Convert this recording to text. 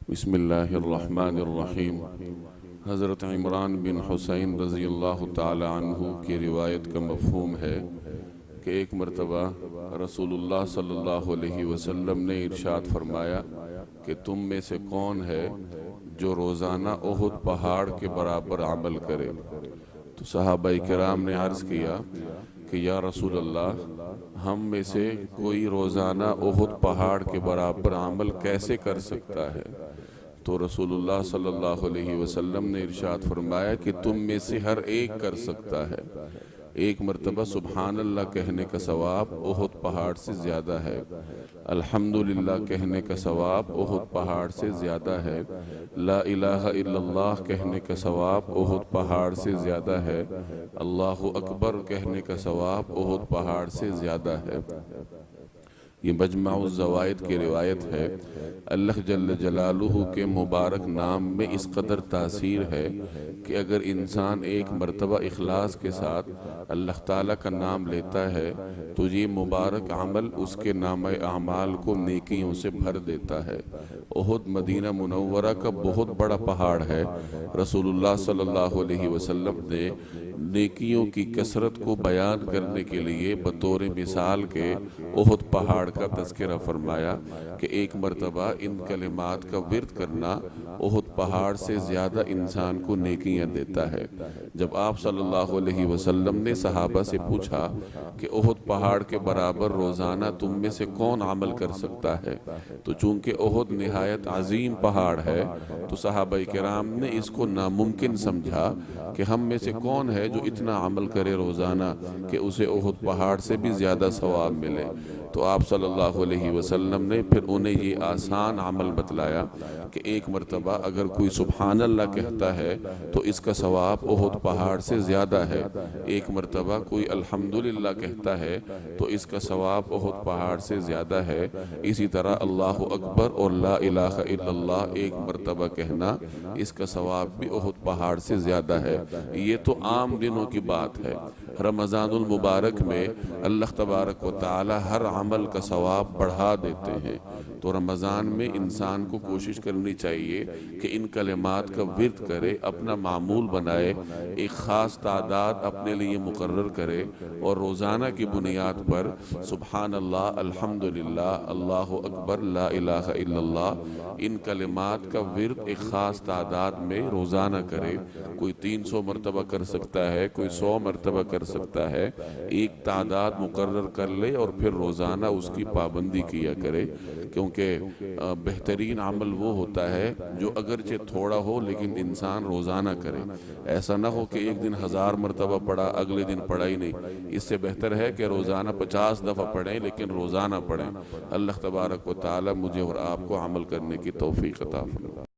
بسم اللہ الرحمن الرحیم۔ حضرت عمران بن حسین رضی اللہ تعالی عنہ کی روایت کا مفہوم ہے کہ ایک مرتبہ رسول اللہ صلی اللہ علیہ وسلم نے ارشاد فرمایا کہ تم میں سے کون ہے جو روزانہ احد پہاڑ کے برابر عمل کرے؟ تو صحابہ کرام نے عرض کیا کہ یا رسول اللہ، ہم میں سے کوئی روزانہ احد پہاڑ کے برابر عمل کیسے کر سکتا ہے؟ تو رسول اللہ صلی اللہ علیہ وسلم نے ارشاد فرمایا کہ تم میں سے ہر ایک کر سکتا ہے۔ ایک مرتبہ سبحان اللہ کہنے کا ثواب احد پہاڑ سے زیادہ ہے، الحمدللہ کہنے کا ثواب احد پہاڑ سے زیادہ ہے، لا الہ الا اللہ کہنے کا ثواب احد پہاڑ سے زیادہ ہے، اللہ اکبر کہنے کا ثواب احد پہاڑ سے زیادہ ہے۔ یہ مجمع الزوائد کی روایت ہے۔ اللہ جل جلالہ کے مبارک نام میں اس قدر تاثیر ہے کہ اگر انسان ایک مرتبہ اخلاص کے ساتھ اللہ تعالیٰ کا نام لیتا ہے تو یہ مبارک عمل اس کے نامہ اعمال کو نیکیوں سے بھر دیتا ہے۔ احد مدینہ منورہ کا بہت بڑا پہاڑ ہے۔ رسول اللہ صلی اللہ علیہ وسلم نے نیکیوں کی کثرت کو بیان کرنے کے لیے بطور مثال کے احد پہاڑ کا تذکرہ فرمایا کہ ایک مرتبہ ان کلمات کا ورد کرنا احد پہاڑ سے زیادہ انسان کو نیکیاں دیتا ہے۔ جب آپ صلی اللہ علیہ وسلم نے صحابہ سے پوچھا کہ احد پہاڑ کے برابر روزانہ تم میں سے کون عمل کر سکتا ہے، تو چونکہ احد نہایت عظیم پہاڑ ہے تو صحابہ کرام نے اس کو ناممکن سمجھا کہ ہم میں سے کون ہے جو اتنا عمل کرے روزانہ کہ اسے احد پہاڑ سے بھی زیادہ ثواب ملے۔ تو آپ صلی اللہ علیہ وسلم نے پھر انہیں یہ آسان عمل بتلایا کہ ایک مرتبہ اگر کوئی سبحان اللہ کہتا ہے تو اس کا ثواب احد پہاڑ سے زیادہ ہے، ایک مرتبہ کوئی الحمدللہ کہتا ہے تو اس کا ثواب احد پہاڑ سے زیادہ ہے، اسی طرح اللہ اکبر اور لا الہ الا اللہ ایک مرتبہ کہنا اس کا ثواب بھی احد پہاڑ سے زیادہ ہے۔ یہ تو عام دنوں کی بات ہے۔ رمضان المبارک میں اللہ تبارک و تعالی ہر عمل کا ثواب بڑھا دیتے ہیں، تو رمضان میں انسان کو کوشش کرنی چاہیے کہ ان کلمات کا ورد کرے، اپنا معمول بنائے، ایک خاص تعداد اپنے لیے مقرر کرے اور روزانہ کی بنیاد پر سبحان اللہ، الحمدللہ، اللہ اکبر، لا الہ الا اللہ ان کلمات کا ورد ایک خاص تعداد میں روزانہ کرے۔ کوئی 300 مرتبہ کر سکتا ہے، کوئی 100 مرتبہ کر سکتا ہے، ایک تعداد مقرر کر لے اور پھر روزانہ اس کی پابندی کیا کرے، کیونکہ بہترین عمل وہ ہوتا ہے جو اگرچہ تھوڑا ہو لیکن انسان روزانہ کرے۔ ایسا نہ ہو کہ ایک دن 1000 مرتبہ پڑھا، اگلے دن پڑھا ہی نہیں۔ اس سے بہتر ہے کہ روزانہ 50 دفعہ پڑھیں لیکن روزانہ پڑھیں۔ اللہ تبارک و تعالی مجھے اور آپ کو عمل کرنے کی توفیق عطا فرمائے۔